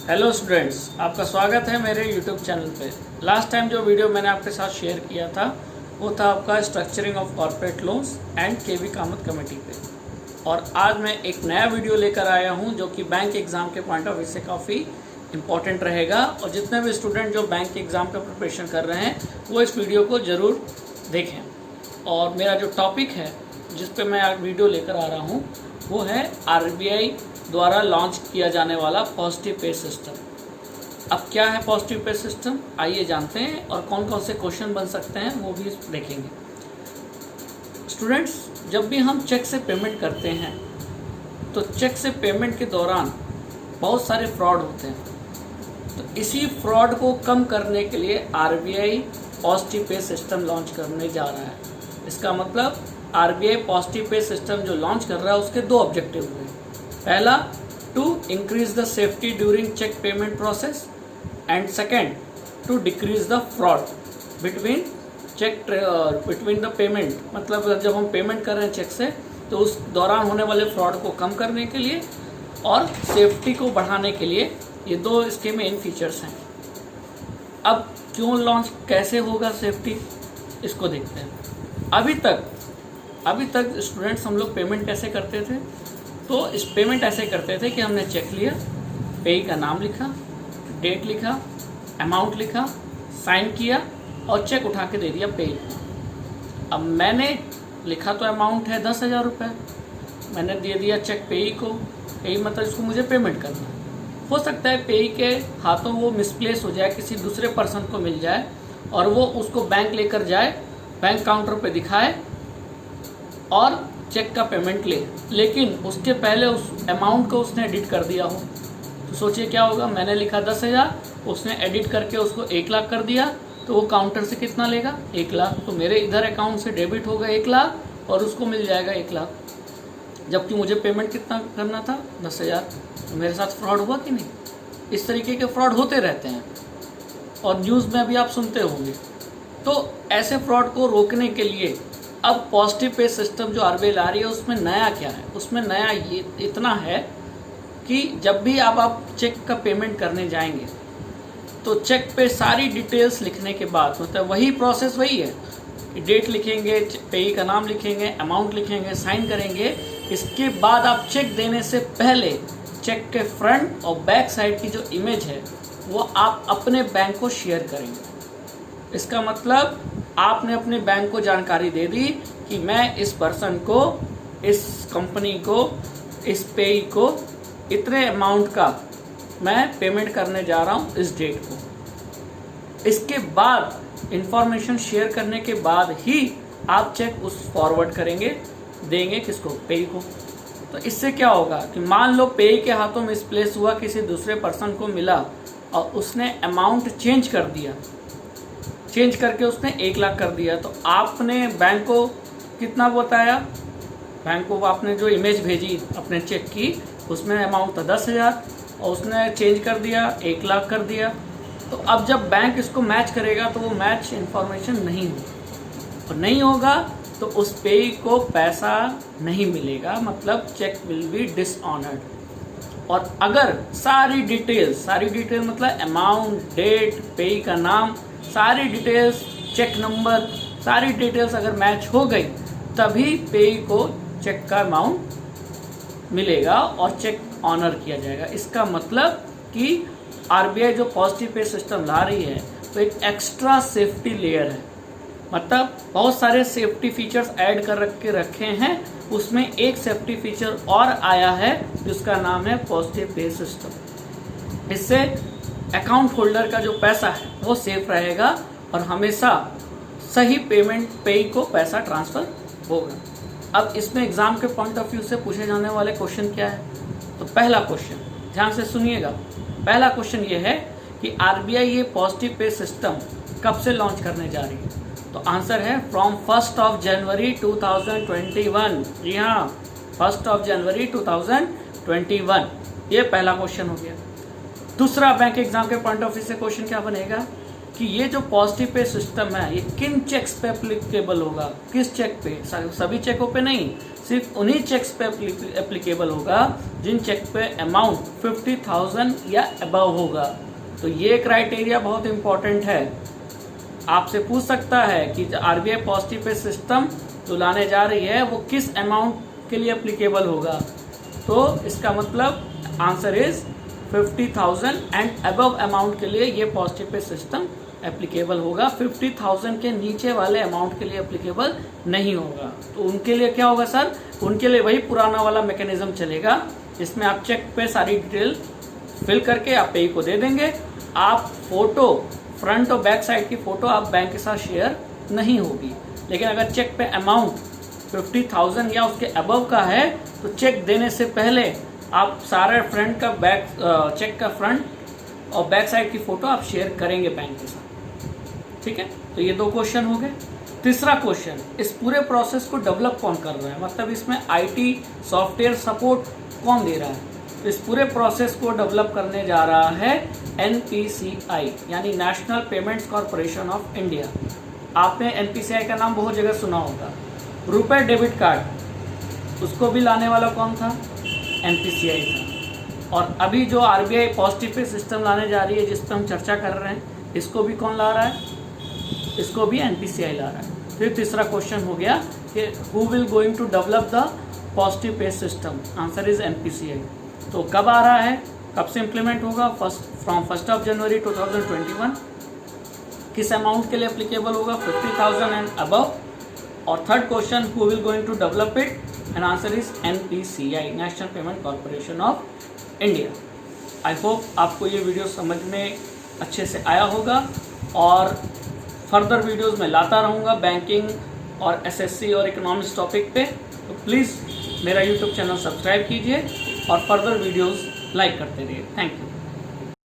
Hello students, आपका स्वागत है मेरे यूट्यूब चैनल पे। लास्ट टाइम जो वीडियो मैंने आपके साथ शेयर किया था वो था आपका structuring of corporate loans and KV Kamath committee पे। और आज मैं एक नया वीडियो लेकर आया हूँ जो कि बैंक एग्ज़ाम के पॉइंट ऑफ व्यू से काफ़ी इम्पॉर्टेंट रहेगा। और जितने भी स्टूडेंट जो बैंक एग्ज़ाम का प्रिपरेशन कर रहे हैं वो इस वीडियो को ज़रूर देखें। और मेरा जो टॉपिक है जिस पे मैं आज वीडियो लेकर आ रहा हूँ वो है RBI द्वारा लॉन्च किया जाने वाला पॉजिटिव पे सिस्टम। अब क्या है पॉजिटिव पे सिस्टम, आइए जानते हैं और कौन कौन से क्वेश्चन बन सकते हैं वो भी देखेंगे। स्टूडेंट्स, जब भी हम चेक से पेमेंट करते हैं तो चेक से पेमेंट के दौरान बहुत सारे फ्रॉड होते हैं। तो इसी फ्रॉड को कम करने के लिए RBI positive pay system launch करने जा रहा है। इसका मतलब RBI पॉजिटिव पे सिस्टम जो लॉन्च कर रहा है उसके दो ऑब्जेक्टिव हुए। पहला, to increase the safety during cheque payment process, and second, to decrease the fraud between the payment. मतलब जब हम पेमेंट कर रहे हैं चेक से तो उस दौरान होने वाले फ्रॉड को कम करने के लिए और सेफ्टी को बढ़ाने के लिए ये दो इसके मेन फीचर्स हैं। अब क्यों लॉन्च, कैसे होगा सेफ्टी, इसको देखते हैं। अभी तक स्टूडेंट्स हम लोग पेमेंट कैसे करते थे? तो इस पेमेंट ऐसे करते थे कि हमने चेक लिया, पेई का नाम लिखा, डेट लिखा, अमाउंट लिखा, साइन किया और चेक उठा के दे दिया पेई को। अब मैंने लिखा तो अमाउंट है 10,000 रुपये, मैंने दे दिया चेक पेई को। पेई मतलब इसको मुझे पेमेंट करना है। हो सकता है पेई के हाथों वो मिसप्लेस हो जाए, किसी दूसरे पर्सन को मिल जाए और वो उसको बैंक लेकर जाए, बैंक काउंटर पे दिखाए और चेक का पेमेंट ले, लेकिन उसके पहले उस अमाउंट को उसने एडिट कर दिया हो। तो सोचिए क्या होगा। मैंने लिखा 10,000, उसने एडिट करके उसको 1 लाख कर दिया, तो वो काउंटर से कितना लेगा? 1 लाख। तो मेरे इधर अकाउंट से डेबिट होगा 1 लाख और उसको मिल जाएगा 1 लाख, जबकि मुझे पेमेंट कितना करना था? 10,000। तो मेरे साथ फ्रॉड हुआ कि नहीं? इस तरीके के फ्रॉड होते रहते हैं और न्यूज़ में भी आप सुनते होंगे। तो ऐसे फ्रॉड को रोकने के लिए अब पॉजिटिव पे सिस्टम जो RBI ला रही है उसमें नया क्या है? उसमें नया ये इतना है कि जब भी आप चेक का पेमेंट करने जाएंगे तो चेक पे सारी डिटेल्स लिखने के बाद, मतलब वही प्रोसेस वही है, डेट लिखेंगे, पेई का नाम लिखेंगे, अमाउंट लिखेंगे, साइन करेंगे। इसके बाद आप चेक देने से पहले चेक के फ्रंट और बैक साइड की जो इमेज है वो आप अपने बैंक को शेयर करेंगे। इसका मतलब आपने अपने बैंक को जानकारी दे दी कि मैं इस पर्सन को, इस कंपनी को, इस पेई को इतने अमाउंट का मैं पेमेंट करने जा रहा हूँ इस डेट को। इसके बाद इंफॉर्मेशन शेयर करने के बाद ही आप चेक उस फॉरवर्ड करेंगे, देंगे किसको? पेई को। तो इससे क्या होगा कि मान लो पेई के हाथों में मिसप्लेस हुआ, किसी दूसरे पर्सन को मिला और उसने अमाउंट चेंज कर दिया, चेंज करके उसने 1 लाख कर दिया, तो आपने बैंक को कितना बताया? बैंक को आपने जो इमेज भेजी अपने चेक की उसमें अमाउंट था 10,000 और उसने चेंज कर दिया, 1 लाख कर दिया। तो अब जब बैंक इसको मैच करेगा तो वो मैच इन्फॉर्मेशन नहीं होगी, और नहीं होगा तो उस पेई को पैसा नहीं मिलेगा, मतलब चेक विल बी डिसऑनर्ड। और अगर सारी डिटेल मतलब अमाउंट, डेट, पेई का नाम, सारी डिटेल्स, चेक नंबर, सारी डिटेल्स अगर मैच हो गई तभी पेई को चेक का अमाउंट मिलेगा और चेक ऑनर किया जाएगा। इसका मतलब कि RBI जो पॉजिटिव पे सिस्टम ला रही है तो एक एक्स्ट्रा सेफ्टी लेयर है, मतलब बहुत सारे सेफ्टी फीचर्स ऐड कर रखे हैं, उसमें एक सेफ्टी फीचर और आया है जिसका नाम है पॉजिटिव पे सिस्टम। इससे अकाउंट होल्डर का जो पैसा है वो सेफ रहेगा और हमेशा सही पेमेंट पेई को पैसा ट्रांसफ़र होगा। अब इसमें एग्ज़ाम के पॉइंट ऑफ व्यू से पूछे जाने वाले क्वेश्चन क्या है? तो पहला क्वेश्चन ध्यान से सुनिएगा। पहला क्वेश्चन ये है कि RBI ये पॉजिटिव पे सिस्टम कब से लॉन्च करने जा रही है? तो आंसर है फ्रॉम 1 जनवरी 2021। जी हाँ, 1 जनवरी 2021। ये पहला क्वेश्चन हो गया। दूसरा बैंक एग्जाम के पॉइंट ऑफ व्यू से क्वेश्चन क्या बनेगा कि ये जो पॉजिटिव पे सिस्टम है ये किन चेक्स पे एप्लीकेबल होगा? किस चेक पे? सभी चेकों पे नहीं, सिर्फ उन्हीं चेक्स पे एप्लीकेबल होगा जिन चेक पे अमाउंट 50,000 या अबव होगा। तो ये क्राइटेरिया बहुत इंपॉर्टेंट है। आपसे पूछ सकता है कि आरबीआई पॉजिटिव पे सिस्टम जो लाने जा रही है वो किस अमाउंट के लिए एप्लीकेबल होगा। तो इसका मतलब answer is 50,000 and above amount के लिए ये पॉजिटिव पे सिस्टम एप्लीकेबल होगा। 50,000 के नीचे वाले अमाउंट के लिए एप्लीकेबल नहीं होगा। तो उनके लिए क्या होगा सर, उनके लिए वही पुराना वाला मैकेनिज्म चलेगा जिसमें आप चेक पे सारी डिटेल फिल करके आप पेई को दे देंगे। आप फोटो फ्रंट और बैक साइड की फोटो आप बैंक के साथ शेयर नहीं होगी। लेकिन अगर चेक पे अमाउंट 50,000 या उसके अबव का है तो चेक देने से पहले आप सारे फ्रंट का बैक चेक का फ्रंट और बैक साइड की फोटो आप शेयर करेंगे बैंक के साथ। ठीक है, तो ये 2 क्वेश्चन हो गए। तीसरा क्वेश्चन, इस पूरे प्रोसेस को डेवलप कौन कर रहा है, मतलब इसमें आईटी सॉफ्टवेयर सपोर्ट कौन दे रहा है। तो इस पूरे प्रोसेस को डेवलप करने जा रहा है एनपीसीआई यानी national payments corporation of India. आपने एनपीसीआई का नाम बहुत जगह सुना होगा। रुपए डेबिट कार्ड उसको भी लाने वाला कौन था, एनपीसीआई था। और अभी जो आरबीआई पॉजिटिव पे सिस्टम लाने जा रही है जिस पर हम चर्चा कर रहे हैं, इसको भी कौन ला रहा है, इसको भी एनपीसीआई ला रहा है। फिर तीसरा क्वेश्चन हो गया कि who will going to develop the positive pay system, answer is NPCI. तो कब आ रहा है, कब से इम्प्लीमेंट होगा, फ्रॉम 1 जनवरी 2021। किस अमाउंट के लिए एप्लीकेबल होगा, 50,000 एंड अबव। और third question, who will going to develop it, and answer is NPCI National Payment Corporation of India. I hope आपको ये वीडियो समझ में अच्छे से आया होगा और फर्दर वीडियोस में लाता रहूँगा बैंकिंग और एसएससी और इकोनॉमिक्स टॉपिक पे। तो प्लीज़ मेरा यूट्यूब चैनल सब्सक्राइब कीजिए और फर्दर वीडियोस लाइक करते रहिए। Thank you.